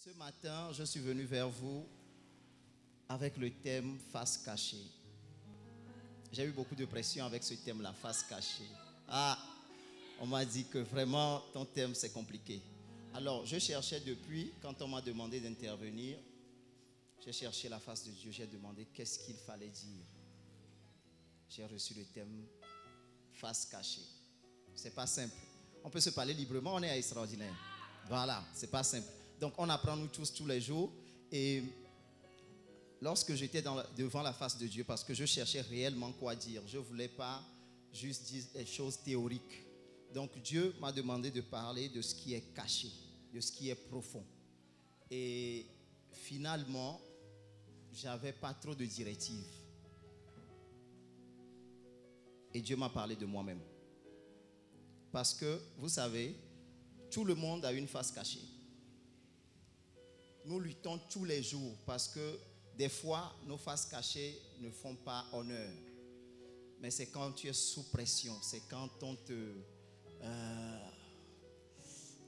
Ce matin, je suis venu vers vous avec le thème face cachée. J'ai eu beaucoup de pression avec ce thème-là, face cachée. On m'a dit que vraiment ton thème c'est compliqué. Alors, je cherchais depuis, quand on m'a demandé d'intervenir, j'ai cherché la face de Dieu, j'ai demandé qu'est-ce qu'il fallait dire. J'ai reçu le thème face cachée. C'est pas simple. On peut se parler librement, on est extraordinaire. Voilà, c'est pas simple. Donc on apprend nous tous les jours. Et lorsque j'étais devant la face de Dieu, parce que je cherchais réellement quoi dire, je ne voulais pas juste dire des choses théoriques. Donc Dieu m'a demandé de parler de ce qui est caché, de ce qui est profond. Et finalement, j'avais pas trop de directives. Et Dieu m'a parlé de moi-même. Parce que, vous savez, tout le monde a une face cachée. Nous luttons tous les jours parce que des fois, nos faces cachées ne font pas honneur. Mais c'est quand tu es sous pression, c'est quand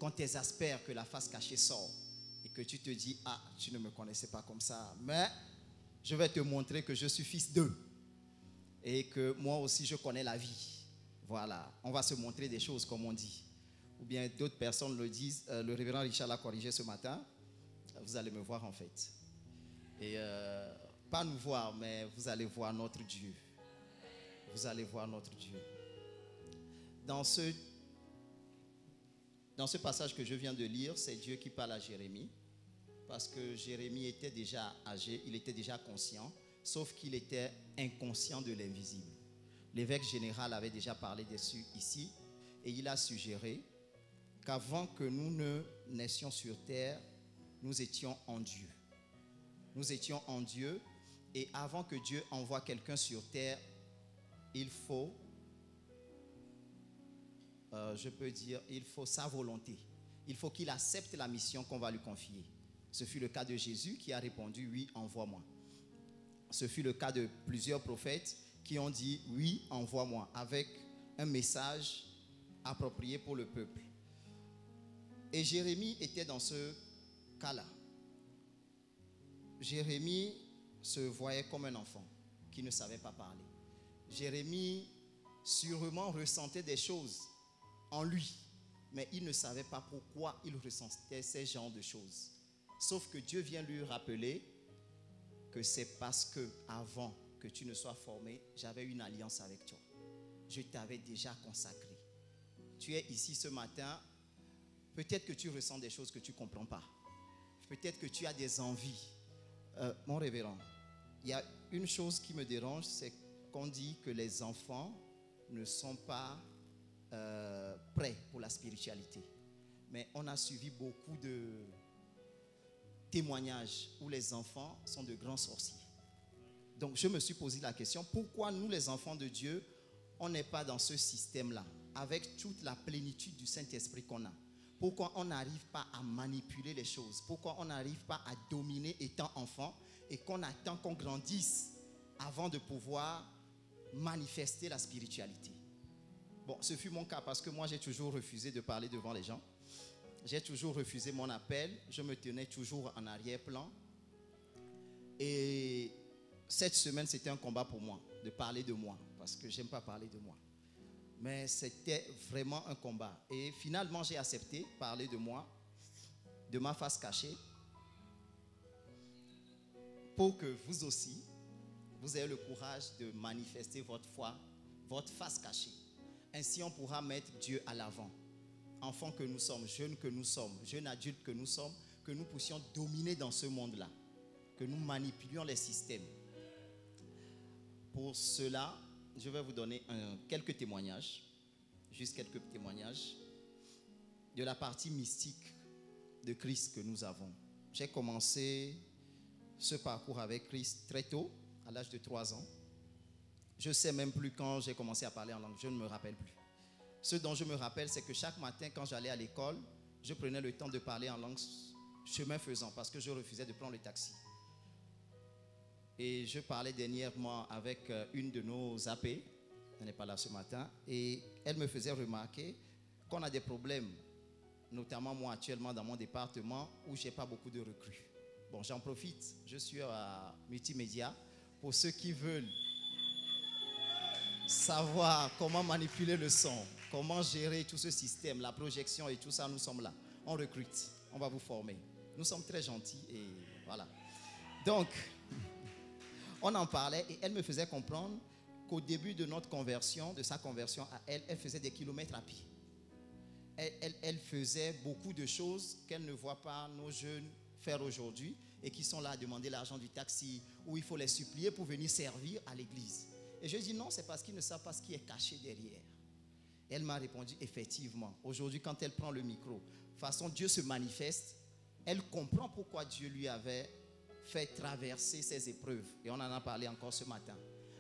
on t'exaspère que la face cachée sort et que tu te dis, tu ne me connaissais pas comme ça, mais je vais te montrer que je suis fils d'eux et que moi aussi je connais la vie. Voilà, on va se montrer des choses comme on dit. Ou bien d'autres personnes le disent, le révérend Richard l'a corrigé ce matin, vous allez me voir en fait. Et pas nous voir, mais vous allez voir notre Dieu. Vous allez voir notre Dieu. Dans ce passage que je viens de lire, c'est Dieu qui parle à Jérémie. Parce que Jérémie était déjà âgé, il était déjà conscient, sauf qu'il était inconscient de l'invisible. L'évêque général avait déjà parlé dessus ici, et il a suggéré qu'avant que nous ne naissions sur terre, nous étions en Dieu. Nous étions en Dieu, et avant que Dieu envoie quelqu'un sur terre, il faut, il faut sa volonté. Il faut qu'il accepte la mission qu'on va lui confier. Ce fut le cas de Jésus qui a répondu, oui, envoie-moi. Ce fut le cas de plusieurs prophètes qui ont dit, oui, envoie-moi, avec un message approprié pour le peuple. Et Jérémie était dans ce cas-là. Jérémie se voyait comme un enfant qui ne savait pas parler. Jérémie sûrement ressentait des choses en lui, mais il ne savait pas pourquoi il ressentait ces genres de choses. Sauf que Dieu vient lui rappeler que c'est parce que avant que tu ne sois formé, j'avais une alliance avec toi. Je t'avais déjà consacré. Tu es ici ce matin, peut-être que tu ressens des choses que tu ne comprends pas. Peut-être que tu as des envies. Mon révérend, il y a une chose qui me dérange, c'est qu'on dit que les enfants ne sont pas prêts pour la spiritualité. Mais on a suivi beaucoup de témoignages où les enfants sont de grands sorciers. Donc je me suis posé la question, pourquoi nous les enfants de Dieu, on n'est pas dans ce système-là, avec toute la plénitude du Saint-Esprit qu'on a? Pourquoi on n'arrive pas à manipuler les choses? Pourquoi on n'arrive pas à dominer étant enfant et qu'on attend qu'on grandisse avant de pouvoir manifester la spiritualité? Bon, ce fut mon cas parce que moi j'ai toujours refusé de parler devant les gens. J'ai toujours refusé mon appel. Je me tenais toujours en arrière-plan. Et cette semaine, c'était un combat pour moi de parler de moi parce que j'aime pas parler de moi. Mais c'était vraiment un combat. Et finalement, j'ai accepté parler de moi, de ma face cachée, pour que vous aussi, vous ayez le courage de manifester votre foi, votre face cachée. Ainsi, on pourra mettre Dieu à l'avant. Enfants que nous sommes, jeunes adultes que nous sommes, que nous puissions dominer dans ce monde-là, que nous manipulions les systèmes. Pour cela, je vais vous donner quelques témoignages, juste quelques témoignages de la partie mystique de Christ que nous avons. J'ai commencé ce parcours avec Christ très tôt, à l'âge de 3 ans. Je ne sais même plus quand j'ai commencé à parler en langue, je ne me rappelle plus. Ce dont je me rappelle, c'est que chaque matin, quand j'allais à l'école, je prenais le temps de parler en langue chemin faisant parce que je refusais de prendre le taxi. Et je parlais dernièrement avec une de nos AP, elle n'est pas là ce matin, et elle me faisait remarquer qu'on a des problèmes notamment moi actuellement dans mon département où je n'ai pas beaucoup de recrues. Bon, j'en profite, je suis à Multimédia. Pour ceux qui veulent savoir comment manipuler le son, comment gérer tout ce système, la projection et tout ça, nous sommes là. On recrute, on va vous former. Nous sommes très gentils et voilà. Donc, on en parlait et elle me faisait comprendre qu'au début de notre conversion, de sa conversion à elle, elle faisait des kilomètres à pied. Elle faisait beaucoup de choses qu'elle ne voit pas nos jeunes faire aujourd'hui et qui sont là à demander l'argent du taxi, où il faut les supplier pour venir servir à l'église. Et je dis non, c'est parce qu'ils ne savent pas ce qui est caché derrière. Elle m'a répondu effectivement. Aujourd'hui, quand elle prend le micro, de toute façon, Dieu se manifeste. Elle comprend pourquoi Dieu lui avait fait traverser ces épreuves. Et on en a parlé encore ce matin.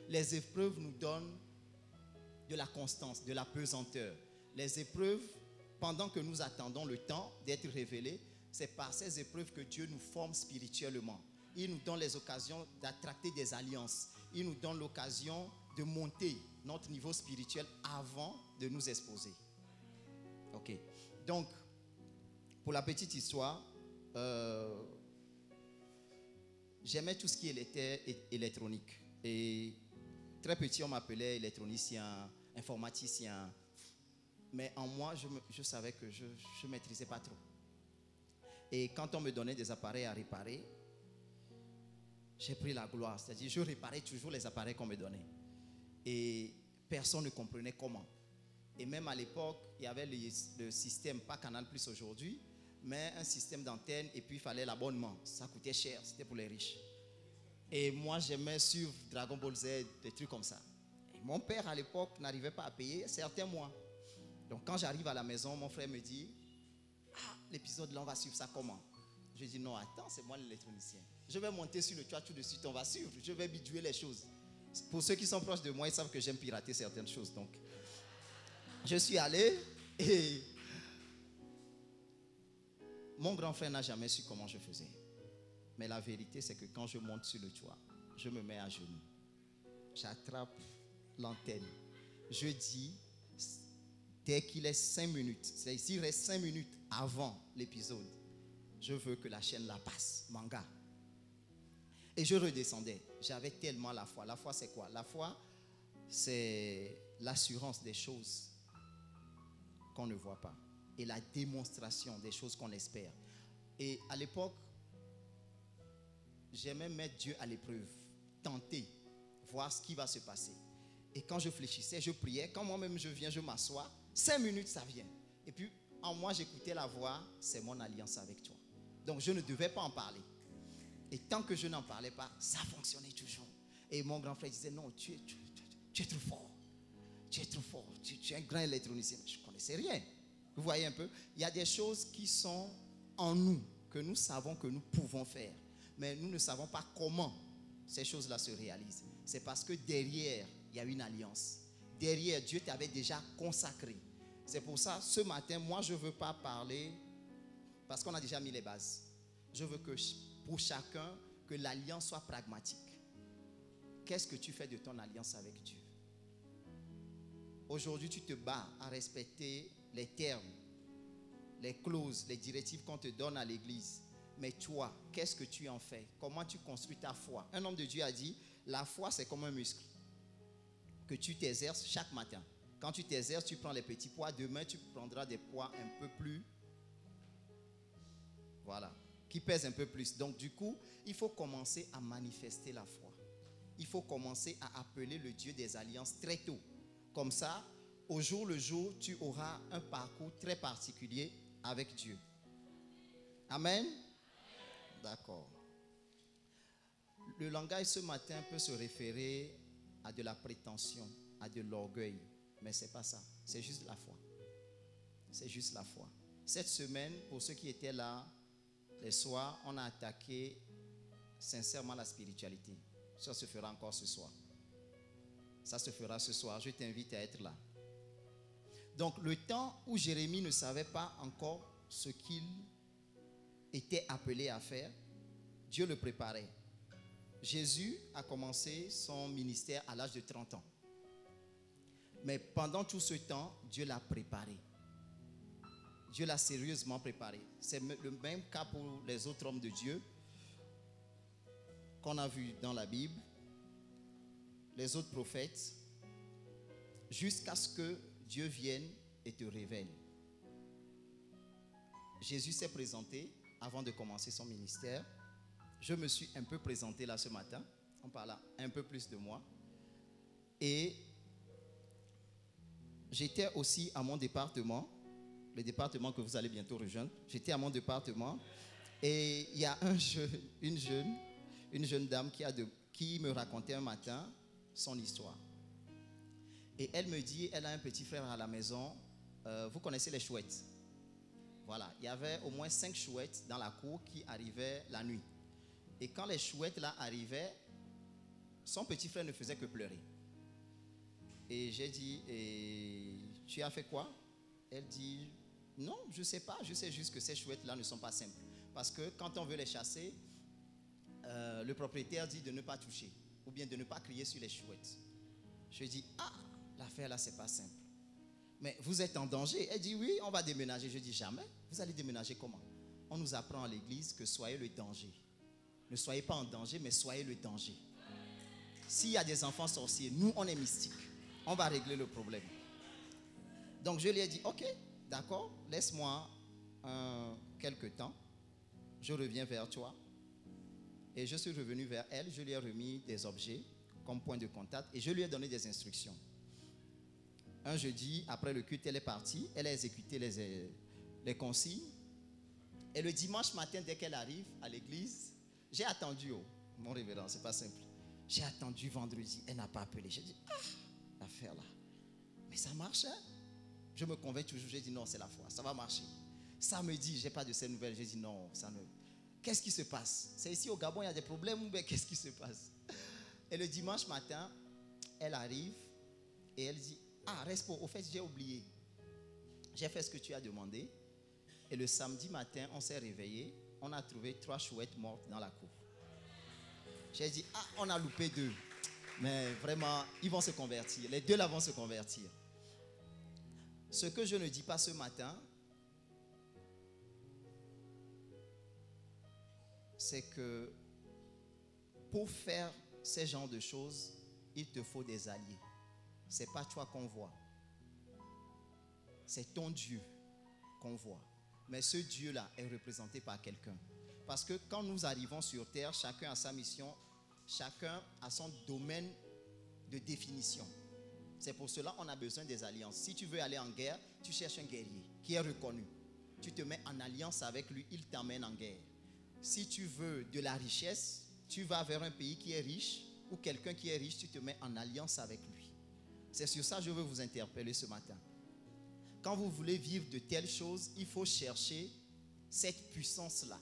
Les épreuves nous donnent de la constance, de la pesanteur. Les épreuves, pendant que nous attendons le temps d'être révélés, c'est par ces épreuves que Dieu nous forme spirituellement. Il nous donne les occasions d'attracter des alliances. Il nous donne l'occasion de monter notre niveau spirituel avant de nous exposer. Ok. Donc, pour la petite histoire, j'aimais tout ce qui était électronique. Et très petit, on m'appelait électronicien, informaticien. Mais en moi, je savais que je ne maîtrisais pas trop. Et quand on me donnait des appareils à réparer, j'ai pris la gloire. C'est-à-dire, je réparais toujours les appareils qu'on me donnait. Et personne ne comprenait comment. Et même à l'époque, il y avait le système, pas Canal Plus aujourd'hui, mais un système d'antenne et puis il fallait l'abonnement. Ça coûtait cher, c'était pour les riches. Et moi, j'aimais suivre Dragon Ball Z, des trucs comme ça. Et mon père, à l'époque, n'arrivait pas à payer certains mois. Donc, quand j'arrive à la maison, mon frère me dit, ah, l'épisode là, on va suivre ça comment? Je dis, non, attends, c'est moi l'électronicien. Je vais monter sur le toit tout de suite, on va suivre. Je vais bidouiller les choses. Pour ceux qui sont proches de moi, ils savent que j'aime pirater certaines choses. Donc, je suis allé et mon grand frère n'a jamais su comment je faisais. Mais la vérité, c'est que quand je monte sur le toit, je me mets à genoux. J'attrape l'antenne. Je dis, dès qu'il est 5 minutes, c'est ici, il reste 5 minutes avant l'épisode, je veux que la chaîne la passe, manga. Et je redescendais. J'avais tellement la foi. La foi, c'est quoi? La foi, c'est l'assurance des choses qu'on ne voit pas et la démonstration des choses qu'on espère. Et à l'époque, j'aimais mettre Dieu à l'épreuve, tenter, voir ce qui va se passer. Et quand je fléchissais, je priais. Quand moi-même je viens, je m'assois. 5 minutes, ça vient. Et puis, en moi, j'écoutais la voix, c'est mon alliance avec toi. Donc, je ne devais pas en parler. Et tant que je n'en parlais pas, ça fonctionnait toujours. Et mon grand frère disait, non, tu es trop fort. Tu es trop fort. Tu es un grand électronicien. Je ne connaissais rien. Vous voyez un peu? Il y a des choses qui sont en nous, que nous savons que nous pouvons faire. Mais nous ne savons pas comment ces choses-là se réalisent. C'est parce que derrière, il y a une alliance. Derrière, Dieu t'avait déjà consacré. C'est pour ça, ce matin, moi, je ne veux pas parler, parce qu'on a déjà mis les bases. Je veux que pour chacun, que l'alliance soit pragmatique. Qu'est-ce que tu fais de ton alliance avec Dieu? Aujourd'hui, tu te bats à respecter les termes, les clauses, les directives qu'on te donne à l'église. Mais toi, qu'est-ce que tu en fais? Comment tu construis ta foi? Un homme de Dieu a dit, la foi, c'est comme un muscle que tu t'exerces chaque matin. Quand tu t'exerces, tu prends les petits poids. Demain, tu prendras des poids un peu plus, voilà, qui pèsent un peu plus. Donc, du coup, il faut commencer à manifester la foi. Il faut commencer à appeler le Dieu des alliances très tôt. Comme ça, au jour le jour, tu auras un parcours très particulier avec Dieu. Amen. D'accord. Le langage ce matin peut se référer à de la prétention, à de l'orgueil. Mais ce n'est pas ça. C'est juste la foi. C'est juste la foi. Cette semaine, pour ceux qui étaient là, les soirs, on a attaqué sincèrement la spiritualité. Ça se fera encore ce soir. Ça se fera ce soir. Je t'invite à être là. Donc, le temps où Jérémie ne savait pas encore ce qu'il était appelé à faire, Dieu le préparait. Jésus a commencé son ministère à l'âge de 30 ans. Mais pendant tout ce temps, Dieu l'a préparé. Dieu l'a sérieusement préparé. C'est le même cas pour les autres hommes de Dieu qu'on a vus dans la Bible, les autres prophètes, jusqu'à ce que Dieu vienne et te révèle. Jésus s'est présenté avant de commencer son ministère. Je me suis un peu présenté là ce matin. On parle un peu plus de moi. Et j'étais aussi à mon département, le département que vous allez bientôt rejoindre. J'étais à mon département et il y a une jeune dame qui me racontait un matin son histoire. Et elle me dit, elle a un petit frère à la maison. Vous connaissez les chouettes? Voilà, il y avait au moins 5 chouettes dans la cour qui arrivaient la nuit. Et quand les chouettes là arrivaient, son petit frère ne faisait que pleurer. Et j'ai dit, tu as fait quoi? Elle dit, non, je ne sais pas, je sais juste que ces chouettes là ne sont pas simples. Parce que quand on veut les chasser, le propriétaire dit de ne pas toucher ou bien de ne pas crier sur les chouettes. Je dis, l'affaire là c'est pas simple. Mais vous êtes en danger? Elle dit, oui, on va déménager. Je dis, jamais. Vous allez déménager comment? On nous apprend à l'église que soyez le danger. Ne soyez pas en danger, mais soyez le danger. S'il y a des enfants sorciers, nous, on est mystiques. On va régler le problème. Donc, je lui ai dit, ok, d'accord, laisse-moi quelques temps. Je reviens vers toi. Et je suis revenu vers elle. Je lui ai remis des objets comme point de contact et je lui ai donné des instructions. Un jeudi, après le culte, elle est partie. Elle a exécuté les consignes. Et le dimanche matin, dès qu'elle arrive à l'église, j'ai attendu, mon révérend, c'est pas simple. J'ai attendu vendredi, elle n'a pas appelé. J'ai dit, l'affaire là. Mais ça marche, hein? Je me convainc toujours, j'ai dit non, c'est la foi, ça va marcher. Samedi, j'ai pas de ces nouvelles, j'ai dit non, ça ne... Qu'est-ce qui se passe? C'est ici au Gabon, il y a des problèmes ou bien qu'est-ce qui se passe? Et le dimanche matin, elle arrive et elle dit, Respo, au fait, j'ai oublié. J'ai fait ce que tu as demandé. Et le samedi matin, on s'est réveillé. On a trouvé 3 chouettes mortes dans la cour. J'ai dit, on a loupé 2. Mais vraiment, ils vont se convertir. Les 2 là vont se convertir. Ce que je ne dis pas ce matin, c'est que pour faire ces genres de choses, il te faut des alliés. Ce n'est pas toi qu'on voit. C'est ton Dieu qu'on voit. Mais ce Dieu-là est représenté par quelqu'un. Parce que quand nous arrivons sur terre, chacun a sa mission, chacun a son domaine de définition. C'est pour cela qu'on a besoin des alliances. Si tu veux aller en guerre, tu cherches un guerrier qui est reconnu. Tu te mets en alliance avec lui, il t'emmène en guerre. Si tu veux de la richesse, tu vas vers un pays qui est riche ou quelqu'un qui est riche, tu te mets en alliance avec lui. C'est sur ça que je veux vous interpeller ce matin. Quand vous voulez vivre de telles choses, il faut chercher cette puissance-là.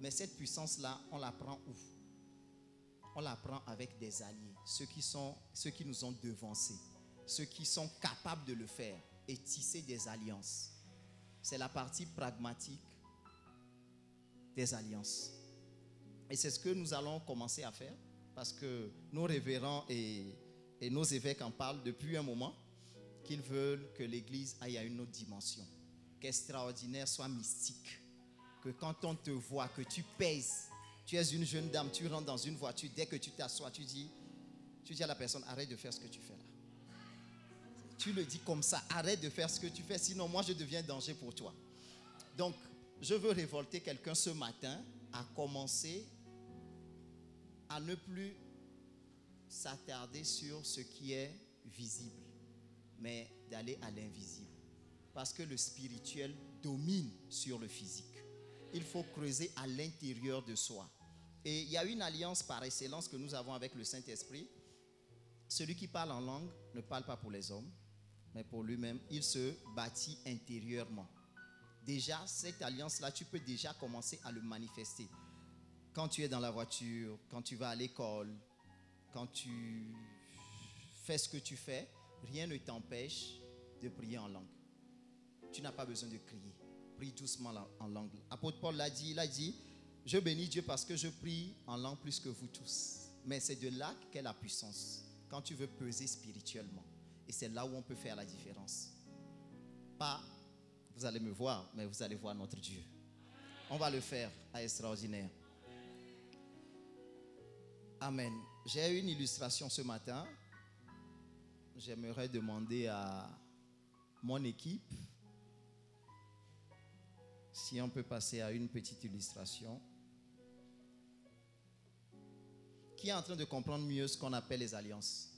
Mais cette puissance-là, on la prend où? On la prend avec des alliés, ceux qui nous ont devancés, ceux qui sont capables de le faire et tisser des alliances. C'est la partie pragmatique des alliances. Et c'est ce que nous allons commencer à faire parce que nos révérends et nos évêques en parlent depuis un moment, qu'ils veulent que l'église aille à une autre dimension, qu'extraordinaire soit mystique, que quand on te voit, que tu pèses, tu es une jeune dame, tu rentres dans une voiture, dès que tu t'assois, tu dis à la personne, arrête de faire ce que tu fais là. Tu le dis comme ça, arrête de faire ce que tu fais, sinon moi je deviens danger pour toi. Donc, je veux révolter quelqu'un ce matin à commencer à ne plus s'attarder sur ce qui est visible, mais d'aller à l'invisible. Parce que le spirituel domine sur le physique. Il faut creuser à l'intérieur de soi. Et il y a une alliance par excellence que nous avons avec le Saint-Esprit. Celui qui parle en langue ne parle pas pour les hommes, mais pour lui-même. Il se bâtit intérieurement. Déjà, cette alliance-là, tu peux déjà commencer à le manifester. Quand tu es dans la voiture, quand tu vas à l'école, quand tu fais ce que tu fais, rien ne t'empêche de prier en langue. Tu n'as pas besoin de crier. Prie doucement en langue. L'apôtre Paul l'a dit, il a dit, je bénis Dieu parce que je prie en langue plus que vous tous. Mais c'est de là qu'est la puissance. Quand tu veux peser spirituellement. Et c'est là où on peut faire la différence. Pas Vous allez me voir, mais vous allez voir notre Dieu. On va le faire à extraordinaire. Amen. J'ai une illustration ce matin. J'aimerais demander à mon équipe si on peut passer à une petite illustration. Qui est en train de comprendre mieux ce qu'on appelle les alliances?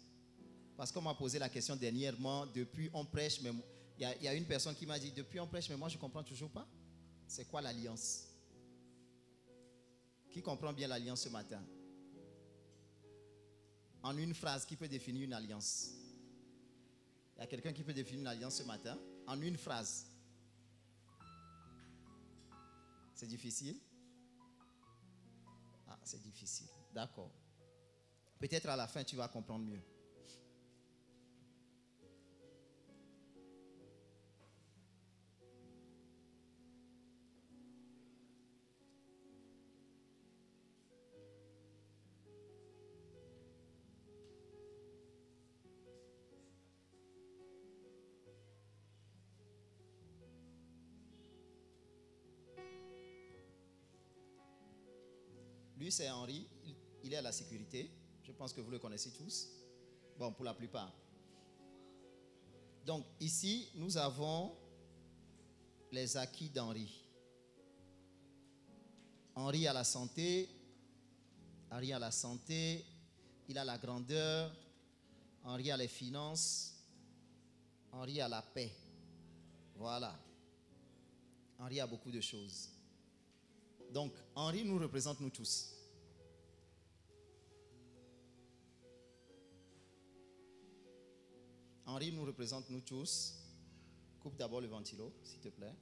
Parce qu'on m'a posé la question dernièrement, depuis on prêche, mais il y a une personne qui m'a dit, depuis on prêche, mais moi je ne comprends toujours pas. C'est quoi l'alliance? Qui comprend bien l'alliance ce matin? En une phrase, qui peut définir une alliance? Il y a quelqu'un qui peut définir une alliance ce matin? En une phrase. C'est difficile? Ah, c'est difficile. D'accord. Peut-être à la fin, tu vas comprendre mieux. Lui, c'est Henri. Il est à la sécurité. Je pense que vous le connaissez tous. Bon, pour la plupart. Donc, ici, nous avons les acquis d'Henri. Henri a la santé. Henri a la santé. Il a la grandeur. Henri a les finances. Henri a la paix. Voilà. Henri a beaucoup de choses. Donc, Henri nous représente nous tous. Henri nous représente nous tous. Coupe d'abord le ventilo, s'il te plaît.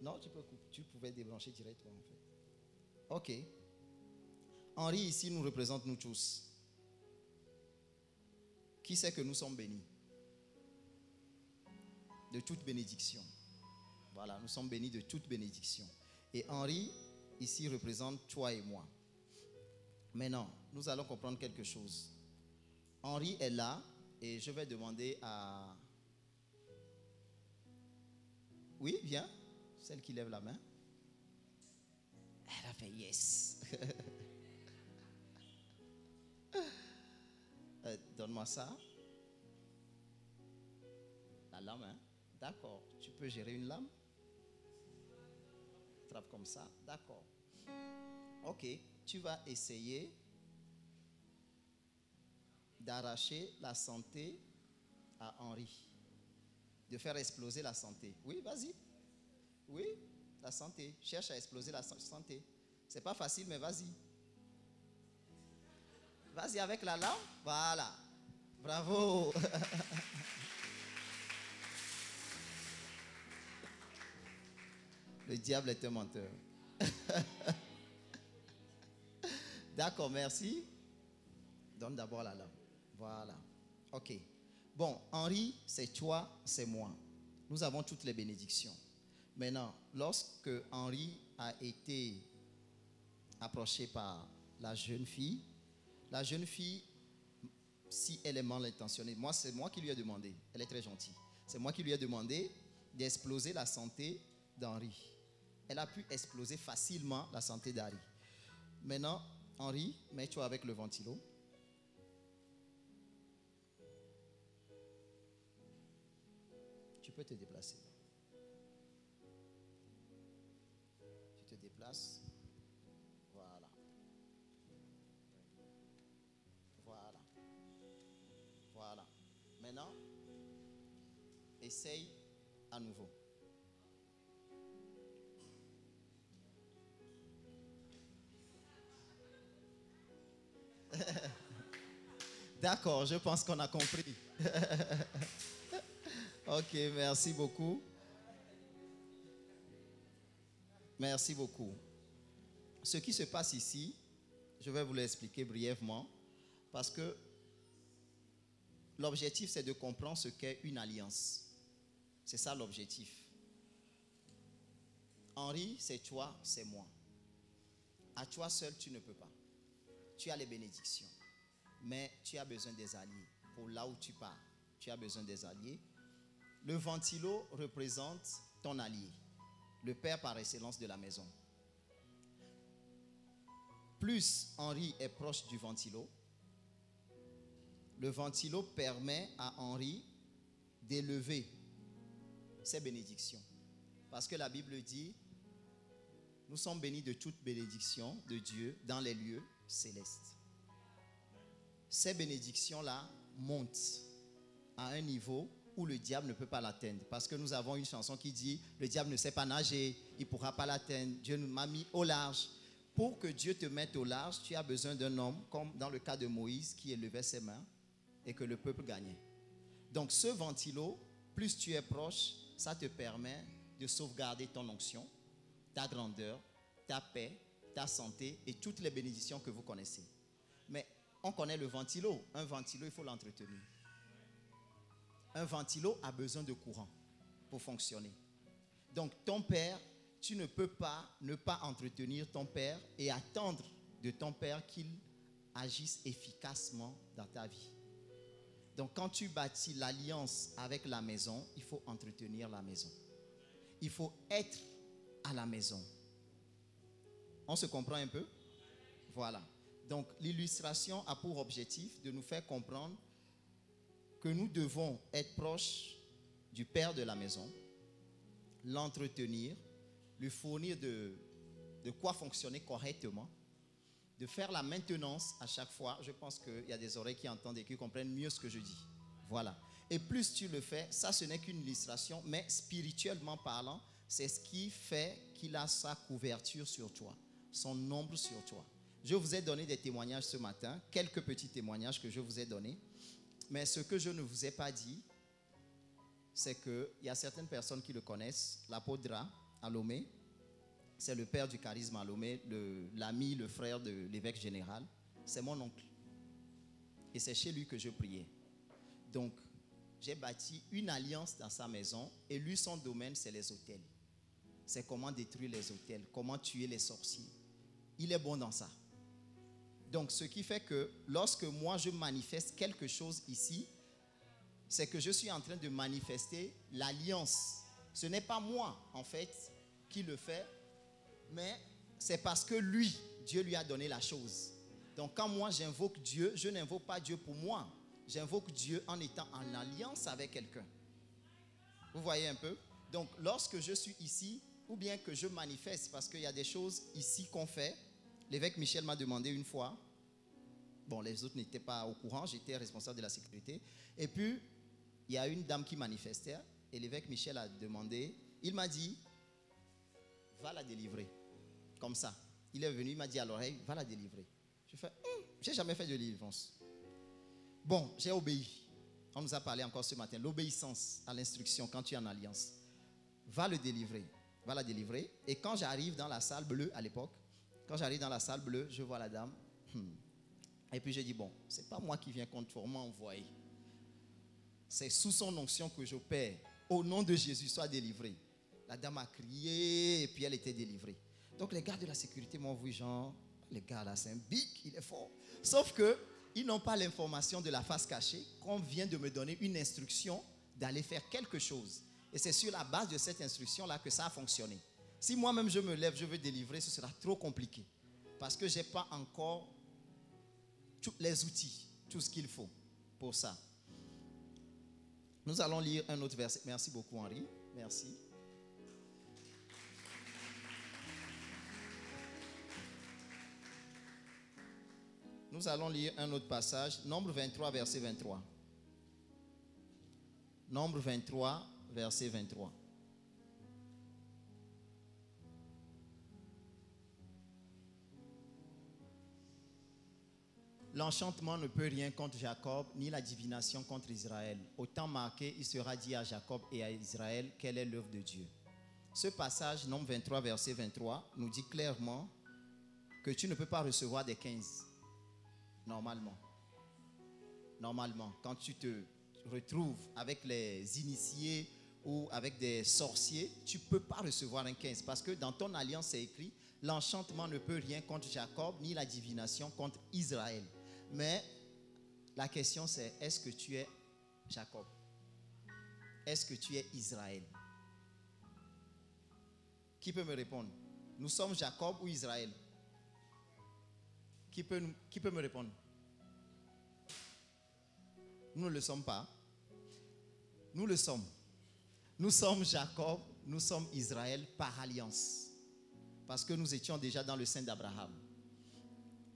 Non, tu pouvais débrancher directement en fait. Ok. Henri ici nous représente nous tous. Qui sait que nous sommes bénis? De toute bénédiction. Voilà, nous sommes bénis de toute bénédiction. Et Henri ici représente toi et moi. Maintenant, nous allons comprendre quelque chose. Henri est là et je vais demander à... Oui, viens. Celle qui lève la main. Elle a fait yes. Donne-moi ça. La lame, hein? D'accord. Tu peux gérer une lame? Trappe comme ça. D'accord. Ok. Tu vas essayer d'arracher la santé à Henri. De faire exploser la santé. Oui, vas-y. Oui, la santé. Cherche à exploser la santé. C'est pas facile, mais vas-y. Vas-y avec la lame. Voilà. Bravo. Le diable est un menteur. D'accord, merci. Donne d'abord la lame. Voilà. Ok. Bon, Henri, c'est toi, c'est moi. Nous avons toutes les bénédictions. Maintenant, lorsque Henri a été approché par la jeune fille, si elle est mal intentionnée, c'est moi qui lui ai demandé, elle est très gentille, c'est moi qui lui ai demandé d'exploser la santé d'Henri. Elle a pu exploser facilement la santé d'Henri. Maintenant, Henri, mets-toi avec le ventilo. Tu peux te déplacer. Tu te déplaces. Voilà. Voilà. Voilà. Maintenant, essaye à nouveau. D'accord, je pense qu'on a compris. Ok, merci beaucoup. Merci beaucoup. Ce qui se passe ici, je vais vous l'expliquer brièvement, parce que l'objectif, c'est de comprendre ce qu'est une alliance. C'est ça l'objectif. Henri, c'est toi, c'est moi. À toi seul, tu ne peux pas. Tu as les bénédictions, mais tu as besoin des alliés pour là où tu pars. tu as besoin des alliés. Le ventilo représente ton allié, le père par excellence de la maison. Plus Henri est proche du ventilo, le ventilo permet à Henri d'élever ses bénédictions. Parce que la Bible dit, nous sommes bénis de toute bénédiction de Dieu dans les lieux célestes. Ces bénédictions-là montent à un niveau où le diable ne peut pas l'atteindre. Parce que nous avons une chanson qui dit, le diable ne sait pas nager, il ne pourra pas l'atteindre. Dieu nous m'a mis au large. Pour que Dieu te mette au large, tu as besoin d'un homme, comme dans le cas de Moïse, qui élevait ses mains et que le peuple gagnait. Donc ce ventilo, plus tu es proche, ça te permet de sauvegarder ton onction, ta grandeur, ta paix, ta santé et toutes les bénédictions que vous connaissez. Mais on connaît le ventilo. Un ventilo, il faut l'entretenir. Un ventilo a besoin de courant pour fonctionner. Donc ton père, tu ne peux pas ne pas entretenir ton père et attendre de ton père qu'il agisse efficacement dans ta vie. Donc quand tu bâtis l'alliance avec la maison, il faut entretenir la maison. Il faut être à la maison. On se comprend un peu? Voilà. Donc l'illustration a pour objectif de nous faire comprendre que nous devons être proches du père de la maison, l'entretenir, lui fournir de quoi fonctionner correctement, de faire la maintenance à chaque fois. Je pense qu'il y a des oreilles qui entendent et qui comprennent mieux ce que je dis. Voilà. Et plus tu le fais, ça ce n'est qu'une illustration, mais spirituellement parlant, c'est ce qui fait qu'il a sa couverture sur toi, son ombre sur toi. Je vous ai donné des témoignages ce matin, quelques petits témoignages que je vous ai donnés. Mais ce que je ne vous ai pas dit, c'est qu'il y a certaines personnes qui le connaissent. L'apôtre à Lomé, c'est le père du charisme à Lomé, l'ami, le frère de l'évêque général. C'est mon oncle. Et c'est chez lui que je priais. Donc, j'ai bâti une alliance dans sa maison. Et lui, son domaine, c'est les autels. C'est comment détruire les autels, comment tuer les sorciers. Il est bon dans ça. Donc, ce qui fait que lorsque moi, je manifeste quelque chose ici, c'est que je suis en train de manifester l'alliance. Ce n'est pas moi, en fait, qui le fait, mais c'est parce que lui, Dieu lui a donné la chose. Donc, quand moi, j'invoque Dieu, je n'invoque pas Dieu pour moi. J'invoque Dieu en étant en alliance avec quelqu'un. Vous voyez un peu? Donc, lorsque je suis ici, ou bien que je manifeste, parce qu'il y a des choses ici qu'on fait. L'évêque Michel m'a demandé une fois, bon, les autres n'étaient pas au courant, j'étais responsable de la sécurité. Et puis, il y a une dame qui manifestait, et l'évêque Michel a demandé, il m'a dit, va la délivrer. Comme ça. Il est venu, il m'a dit à l'oreille, va la délivrer. Je fais, j'ai jamais fait de délivrance. Bon, j'ai obéi. On nous a parlé encore ce matin, l'obéissance à l'instruction quand tu es en alliance. Va le délivrer. Va la délivrer. Et quand j'arrive dans la salle bleue à l'époque, quand j'arrive dans la salle bleue, je vois la dame. Et puis je dis, bon, c'est pas moi qui viens contre moi envoyer. C'est sous son onction que j'opère. Au nom de Jésus, sois délivré. La dame a crié et puis elle était délivrée. Donc les gars de la sécurité m'ont vu, genre, les gars là, c'est un bic, il est fort. Sauf que ils n'ont pas l'information de la face cachée qu'on vient de me donner une instruction d'aller faire quelque chose. Et c'est sur la base de cette instruction-là que ça a fonctionné. Si moi-même je me lève, je veux délivrer, ce sera trop compliqué. Parce que je n'ai pas encore tous les outils, tout ce qu'il faut pour ça. Nous allons lire un autre verset. Merci beaucoup Henri. Merci. Nous allons lire un autre passage. Nombre 23, verset 23. Nombre 23, verset 23. L'enchantement ne peut rien contre Jacob, ni la divination contre Israël. Au temps marqué, il sera dit à Jacob et à Israël quelle est l'œuvre de Dieu. Ce passage, Nombre 23, verset 23, nous dit clairement que tu ne peux pas recevoir des 15. Normalement. Normalement, quand tu te retrouves avec les initiés ou avec des sorciers, tu ne peux pas recevoir un 15. Parce que dans ton alliance, c'est écrit, l'enchantement ne peut rien contre Jacob, ni la divination contre Israël. Mais la question c'est, est-ce que tu es Jacob? Est-ce que tu es Israël? Qui peut me répondre? Nous sommes Jacob ou Israël? Qui peut me répondre? Nous ne le sommes pas. Nous le sommes. Nous sommes Jacob, nous sommes Israël par alliance. Parce que nous étions déjà dans le sein d'Abraham.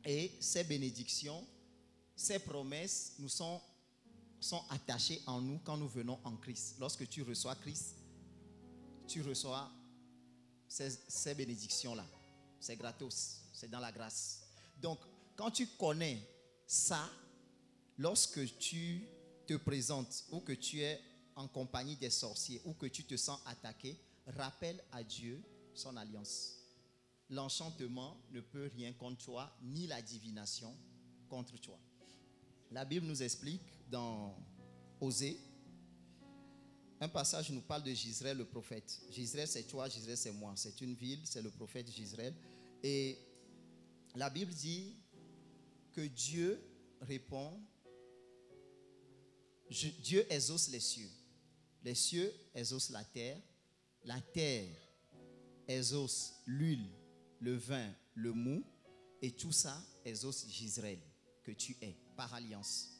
Et ces bénédictions, ces promesses nous sont attachées en nous quand nous venons en Christ. Lorsque tu reçois Christ, tu reçois ces bénédictions-là. C'est gratos, c'est dans la grâce. Donc, quand tu connais ça, lorsque tu te présentes ou que tu es en compagnie des sorciers ou que tu te sens attaqué, rappelle à Dieu son alliance. L'enchantement ne peut rien contre toi, ni la divination contre toi. La Bible nous explique dans Osée, un passage nous parle de Jezreel le prophète. Jezreel c'est toi, Jezreel c'est moi. C'est une ville, c'est le prophète Jezreel. Et la Bible dit que Dieu répond, Dieu exauce les cieux exaucent la terre exauce l'huile, le vin, le mou, et tout ça exauce Jezreel, que tu es, par alliance.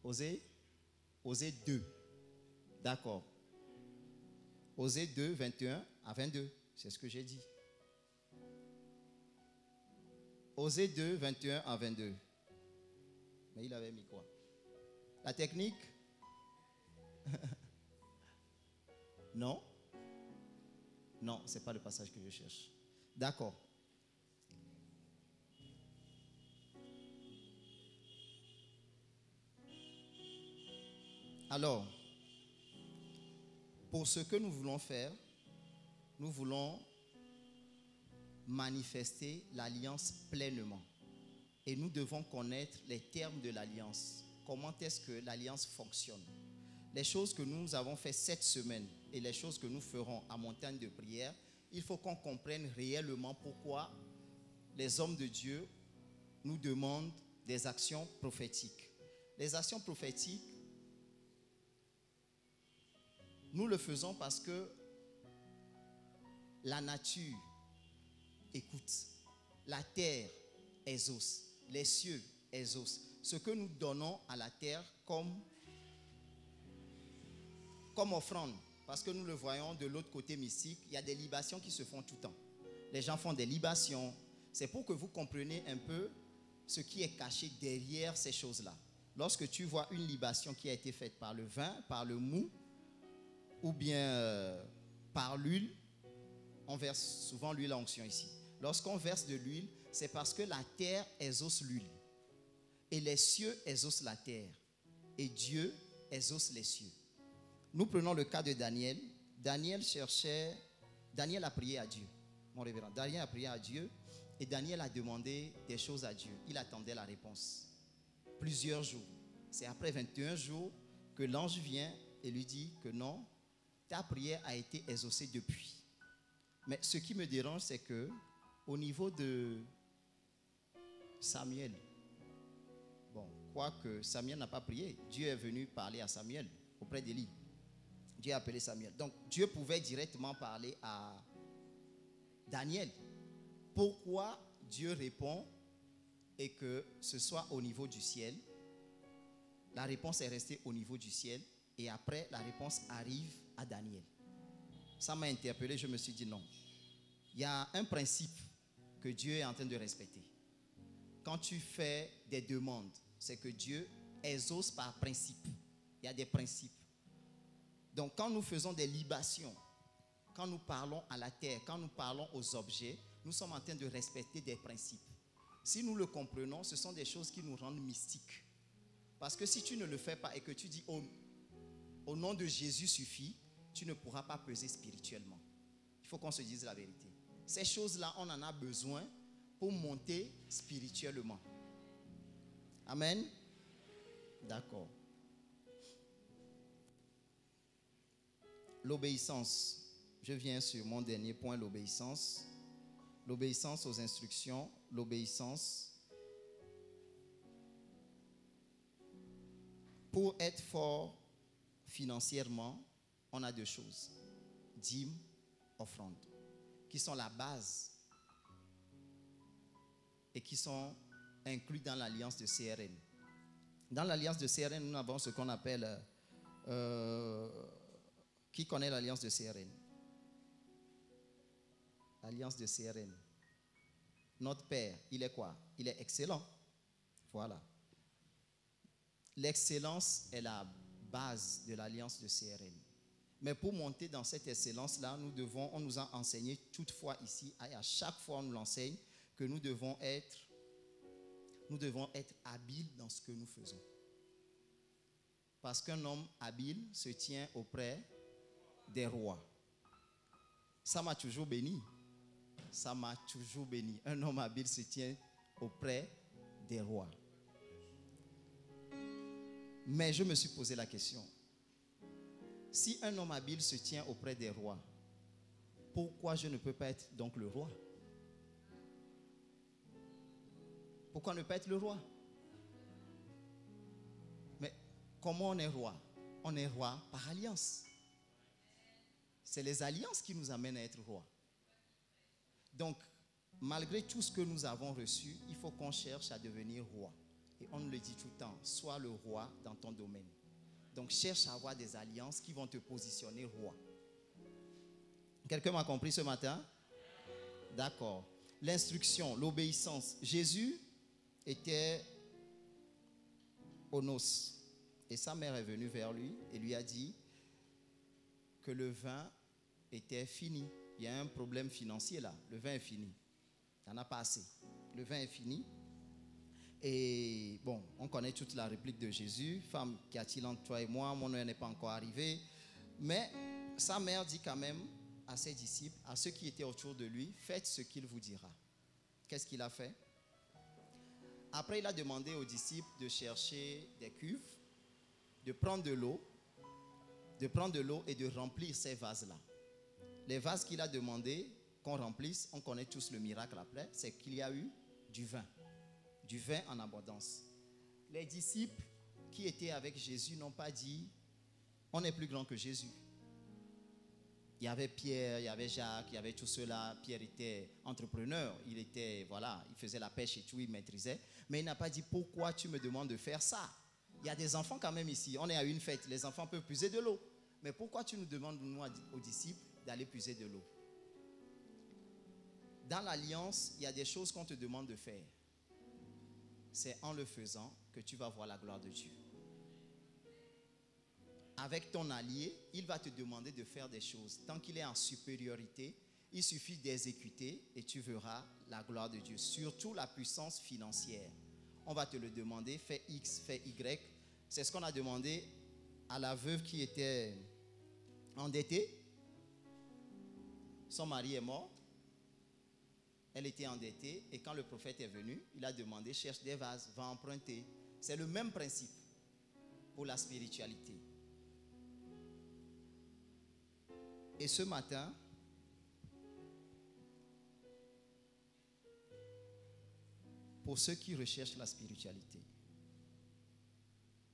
Osée 2, d'accord. Osée 2, 21 à 22, c'est ce que j'ai dit. Osée 2, 21 à 22. Mais il avait mis quoi? La technique? Non? Non, ce n'est pas le passage que je cherche. D'accord. Alors, pour ce que nous voulons faire, nous voulons manifester l'alliance pleinement. Et nous devons connaître les termes de l'alliance. Comment est-ce que l'alliance fonctionne? Les choses que nous avons fait cette semaine et les choses que nous ferons à montagne de prière, il faut qu'on comprenne réellement pourquoi les hommes de Dieu nous demandent des actions prophétiques. Les actions prophétiques, nous le faisons parce que la nature écoute, la terre exauce, les cieux exaucent. Ce que nous donnons à la terre comme offrande, parce que nous le voyons de l'autre côté mystique, il y a des libations qui se font tout le temps. Les gens font des libations. C'est pour que vous compreniez un peu ce qui est caché derrière ces choses-là. Lorsque tu vois une libation qui a été faite par le vin, par le mou, ou bien par l'huile, on verse souvent l'huile à onction ici. Lorsqu'on verse de l'huile, c'est parce que la terre exauce l'huile. Et les cieux exaucent la terre. Et Dieu exauce les cieux. Nous prenons le cas de Daniel. Daniel a prié à Dieu. Mon révérend, Daniel a prié à Dieu et Daniel a demandé des choses à Dieu. Il attendait la réponse. Plusieurs jours. C'est après 21 jours que l'ange vient et lui dit que non, ta prière a été exaucée depuis. Mais ce qui me dérange, c'est que au niveau de Samuel, bon, quoique Samuel n'a pas prié, Dieu est venu parler à Samuel auprès d'Élie. Dieu a appelé Samuel. Donc Dieu pouvait directement parler à Daniel. Pourquoi Dieu répond et que ce soit au niveau du ciel? La réponse est restée au niveau du ciel et après la réponse arrive à Daniel. Ça m'a interpellé, je me suis dit non. Il y a un principe que Dieu est en train de respecter. Quand tu fais des demandes, c'est que Dieu exauce par principe. Il y a des principes. Donc quand nous faisons des libations, quand nous parlons à la terre, quand nous parlons aux objets, nous sommes en train de respecter des principes. Si nous le comprenons, ce sont des choses qui nous rendent mystiques. Parce que si tu ne le fais pas et que tu dis au nom de Jésus suffit, tu ne pourras pas peser spirituellement. Il faut qu'on se dise la vérité. Ces choses-là, on en a besoin pour monter spirituellement. Amen. D'accord. L'obéissance. Je viens sur mon dernier point, l'obéissance. L'obéissance aux instructions, l'obéissance Pour être fort financièrement, on a 2 choses. Dîme, offrande, qui sont la base et qui sont inclus dans l'alliance de CRN. Dans l'alliance de CRN, nous avons ce qu'on appelle... qui connaît l'alliance de CRN? L'alliance de CRN. Notre Père, il est quoi? Il est excellent. Voilà. L'excellence est la base de l'alliance de CRN. Mais pour monter dans cette excellence-là, on nous a enseigné toutefois ici, et à chaque fois on nous l'enseigne, que nous devons être habiles dans ce que nous faisons. Parce qu'un homme habile se tient auprès des rois. Ça m'a toujours béni. Ça m'a toujours béni. Un homme habile se tient auprès des rois. Mais je me suis posé la question. Si un homme habile se tient auprès des rois, pourquoi je ne peux pas être donc le roi? Pourquoi ne pas être le roi? Mais comment on est roi? On est roi par alliance. C'est les alliances qui nous amènent à être roi. Donc, malgré tout ce que nous avons reçu, il faut qu'on cherche à devenir roi. Et on nous le dit tout le temps, sois le roi dans ton domaine. Donc, cherche à avoir des alliances qui vont te positionner roi. Quelqu'un m'a compris ce matin? D'accord. L'instruction, l'obéissance. Jésus était aux noces. Et sa mère est venue vers lui et lui a dit que le vin était fini. Il y a un problème financier là. Le vin est fini. Il n'y en a pas assez. Le vin est fini. Et bon, on connaît toute la réplique de Jésus. Femme, qu'y a-t-il entre toi et moi? Mon heure n'est pas encore arrivée. Mais sa mère dit quand même à ses disciples, à ceux qui étaient autour de lui, faites ce qu'il vous dira. Qu'est-ce qu'il a fait? Après, il a demandé aux disciples de chercher des cuves, de prendre de l'eau et de remplir ces vases-là. Les vases qu'il a demandé qu'on remplisse, on connaît tous le miracle après, c'est qu'il y a eu du vin en abondance. Les disciples qui étaient avec Jésus n'ont pas dit, on est plus grand que Jésus. Il y avait Pierre, il y avait Jacques, il y avait tous ceux-là. Pierre était entrepreneur, il faisait la pêche et tout, il maîtrisait. Mais il n'a pas dit, pourquoi tu me demandes de faire ça? Il y a des enfants quand même ici, on est à une fête, les enfants peuvent puiser de l'eau. Mais pourquoi tu nous demandes, nous, aux disciples, d'aller puiser de l'eau? Dans l'alliance, il y a des choses qu'on te demande de faire. C'est en le faisant que tu vas voir la gloire de Dieu. Avec ton allié, il va te demander de faire des choses. Tant qu'il est en supériorité, il suffit d'exécuter et tu verras la gloire de Dieu. Surtout la puissance financière. On va te le demander, fais X, fais Y. C'est ce qu'on a demandé à la veuve qui était endettée. Son mari est mort. Elle était endettée et quand le prophète est venu, il a demandé, cherche des vases, va emprunter. C'est le même principe pour la spiritualité. Et ce matin, pour ceux qui recherchent la spiritualité,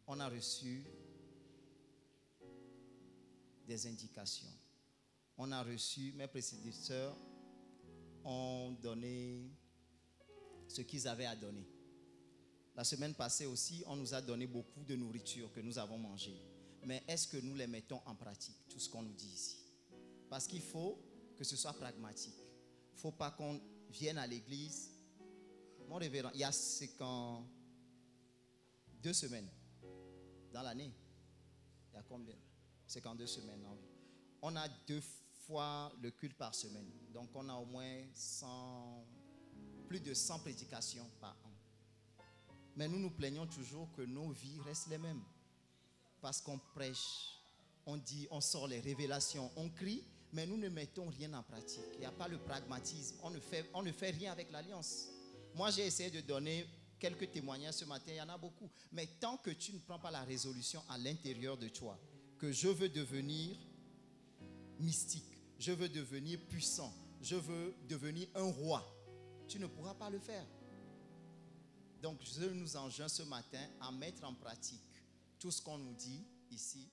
on a reçu des indications. On a reçu, mes prédécesseurs ont donné ce qu'ils avaient à donner. La semaine passée aussi, on nous a donné beaucoup de nourriture que nous avons mangée. Mais est-ce que nous les mettons en pratique, tout ce qu'on nous dit ici? Parce qu'il faut que ce soit pragmatique. Il ne faut pas qu'on vienne à l'église. Mon révérend, c'est quand 2 semaines dans l'année. Il y a combien? C'est quand 2 semaines. Non? On a 2 fois le culte par semaine. Donc on a au moins plus de 100 prédications par an. Mais nous nous plaignons toujours que nos vies restent les mêmes. Parce qu'on prêche, on dit, on sort les révélations, on crie, mais nous ne mettons rien en pratique. Il n'y a pas le pragmatisme. On ne fait rien avec l'alliance. Moi, j'ai essayé de donner quelques témoignages ce matin. Il y en a beaucoup. Mais tant que tu ne prends pas la résolution à l'intérieur de toi, que je veux devenir mystique, je veux devenir puissant, je veux devenir un roi, tu ne pourras pas le faire. Donc, je nous enjoins ce matin à mettre en pratique tout ce qu'on nous dit ici.